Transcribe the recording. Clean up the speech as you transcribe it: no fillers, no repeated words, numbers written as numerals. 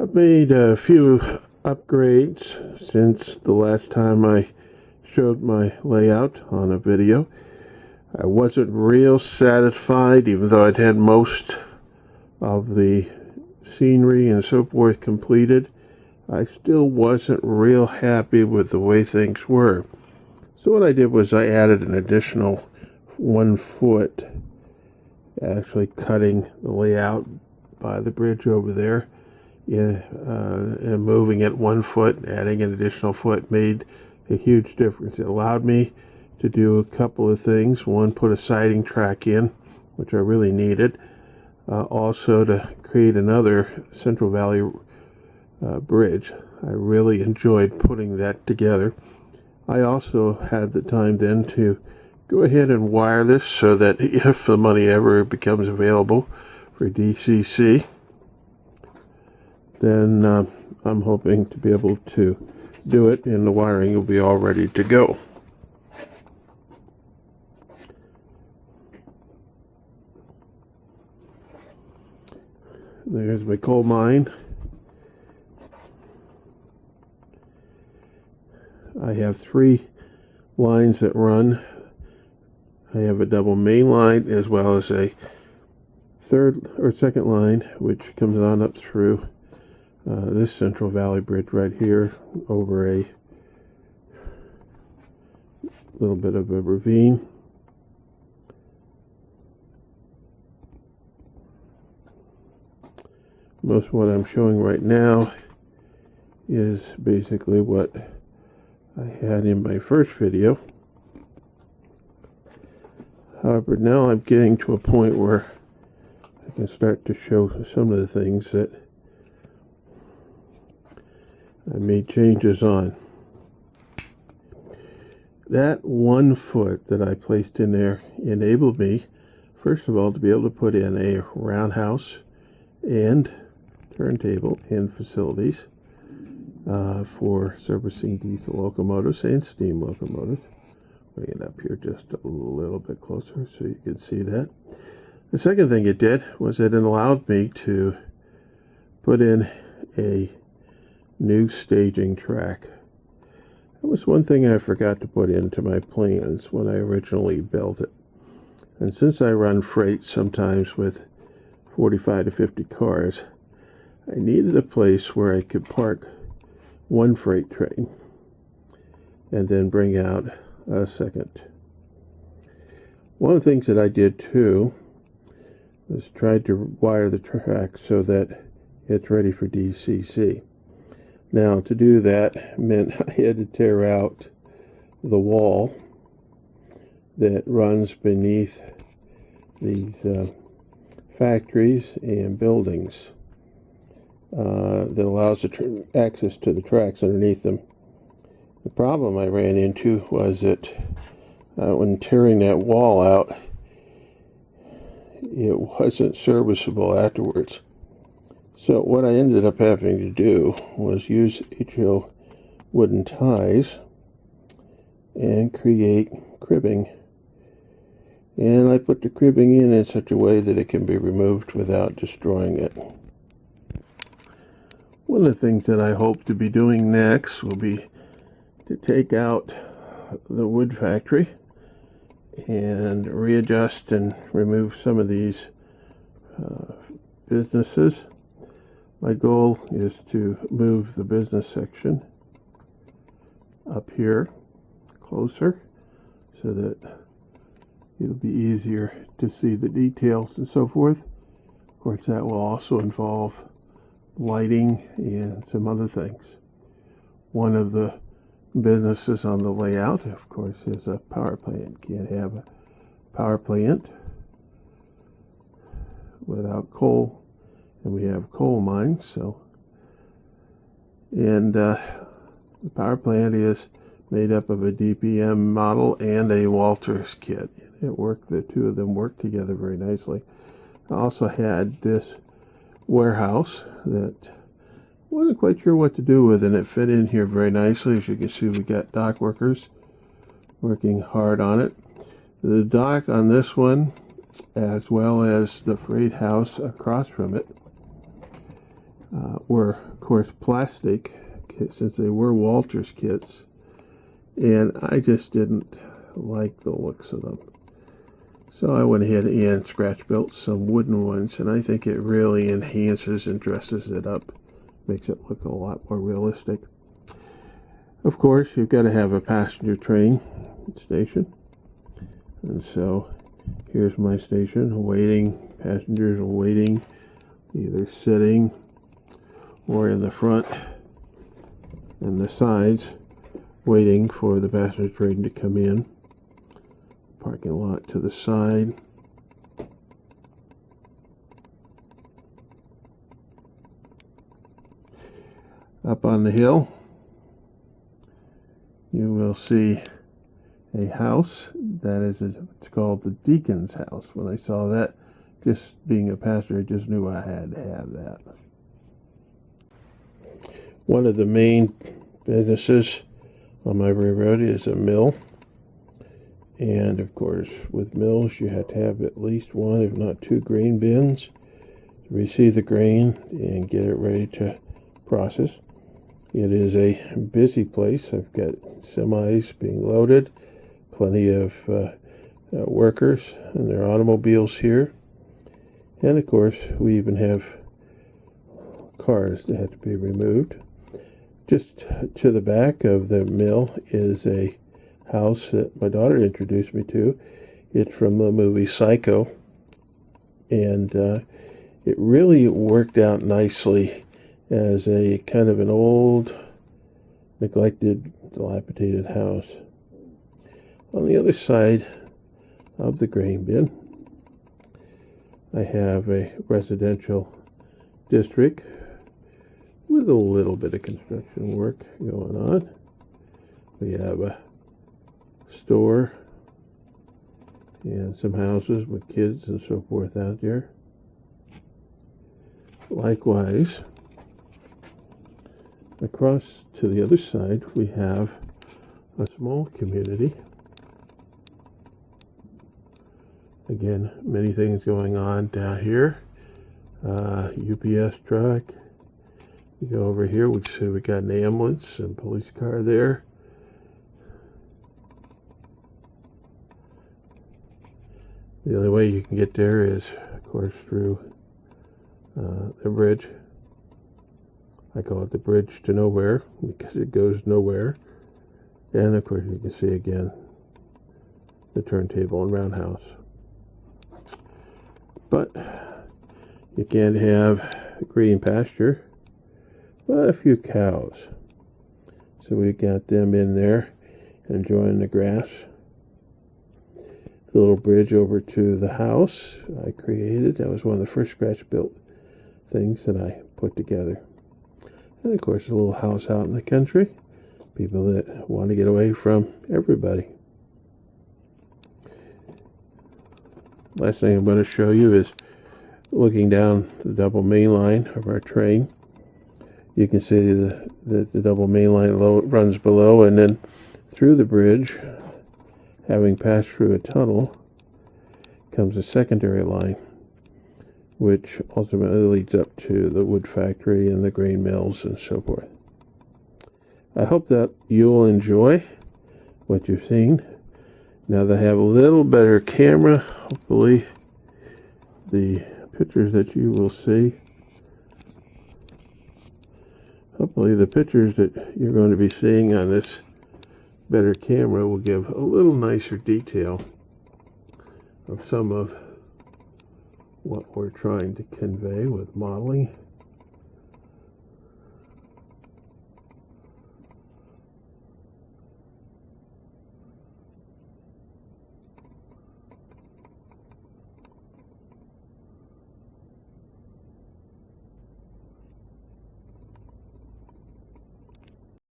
I've made a few upgrades since the last time I showed my layout on a video. I wasn't real satisfied, even though I'd had most of the scenery and so forth completed. I still wasn't real happy with the way things were. So what I did was I added an additional 1 foot, actually cutting the layout by the bridge over there. And moving it 1 foot, adding an additional foot made a huge difference. It allowed me to do a couple of things. One, put a siding track in, which I really needed. Also to create another Central Valley bridge. I really enjoyed putting that together. I also had the time then to go ahead and wire this so that if the money ever becomes available for DCC, then I'm hoping to be able to do it, and the wiring will be all ready to go. There's my coal mine. I have 3 lines that run. I have a double main line as well as a third or second line which comes on up through this Central Valley bridge right here over a little bit of a ravine. Most of what I'm showing right now is basically what I had in my first video. However, now I'm getting to a point where I can start to show some of the things that I made changes on. That 1 foot that I placed in there enabled me, first of all, to be able to put in a roundhouse and turntable and facilities for servicing diesel locomotives and steam locomotives. Bring it up here just a little bit closer so you can see that. The second thing it did was it allowed me to put in a new staging track. That was one thing I forgot to put into my plans when I originally built it. And since I run freight sometimes with 45 to 50 cars, I needed a place where I could park one freight train and then bring out a second. One of the things that I did too was try to wire the track so that it's ready for DCC. Now, to do that meant I had to tear out the wall that runs beneath these factories and buildings that allows access to the tracks underneath them. The problem I ran into was that when tearing that wall out, it wasn't serviceable afterwards. So what I ended up having to do was use HO wooden ties and create cribbing. And I put the cribbing in such a way that it can be removed without destroying it. One of the things that I hope to be doing next will be to take out the wood factory and readjust and remove some of these businesses. My goal is to move the business section up here closer so that it'll be easier to see the details and so forth. Of course, that will also involve lighting and some other things. One of the businesses on the layout, of course, is a power plant. Can't have a power plant without coal. And we have coal mines, so. And the power plant is made up of a DPM model and a Walters kit. The two of them work together very nicely. I also had this warehouse that wasn't quite sure what to do with, and it fit in here very nicely. As you can see, we got dock workers working hard on it. The dock on this one, as well as the freight house across from it, were, of course, plastic, since they were Walters kits, and I just didn't like the looks of them. So I went ahead and scratch built some wooden ones, and I think it really enhances and dresses it up, makes it look a lot more realistic. Of course, you've got to have a passenger train station, and so here's my station, waiting. Passengers are waiting, either sitting or in the front and the sides, waiting for the passenger train to come in. Parking lot to the side. Up on the hill, you will see a house that is, it's called the Deacon's house. When I saw that, just being a pastor, I just knew I had to have that. One of the main businesses on my railroad is a mill. And of course, with mills, you have to have at least one, if not two, grain bins to receive the grain and get it ready to process. It is a busy place. I've got semis being loaded, plenty of workers and their automobiles here. And of course, we even have cars that have to be removed. Just to the back of the mill is a house that my daughter introduced me to. It's from the movie Psycho, and it really worked out nicely as a kind of an old, neglected, dilapidated house. On the other side of the grain bin, I have a residential district with a little bit of construction work going on. We have a store and some houses with kids and so forth out there. Likewise, across to the other side, we have a small community. Again, many things going on down here. UPS truck. We go over here, we see we got an ambulance and police car there. The only way you can get there is, of course, through the bridge. I call it the bridge to nowhere because it goes nowhere. And of course, you can see again the turntable and roundhouse. But you can't have green pasture, but a few cows. So we got them in there enjoying the grass. The little bridge over to the house I created. That was one of the first scratch built things that I put together. And of course, a little house out in the country. People that want to get away from everybody. Last thing I'm going to show you is looking down the double main line of our train. You can see the double main line runs below, and then through the bridge, having passed through a tunnel, comes a secondary line, which ultimately leads up to the wood factory and the grain mills and so forth. I hope that you'll enjoy what you've seen. Now that I have a little better camera, hopefully the pictures that you will see, hopefully the pictures that you're going to be seeing on this better camera will give a little nicer detail of some of what we're trying to convey with modeling.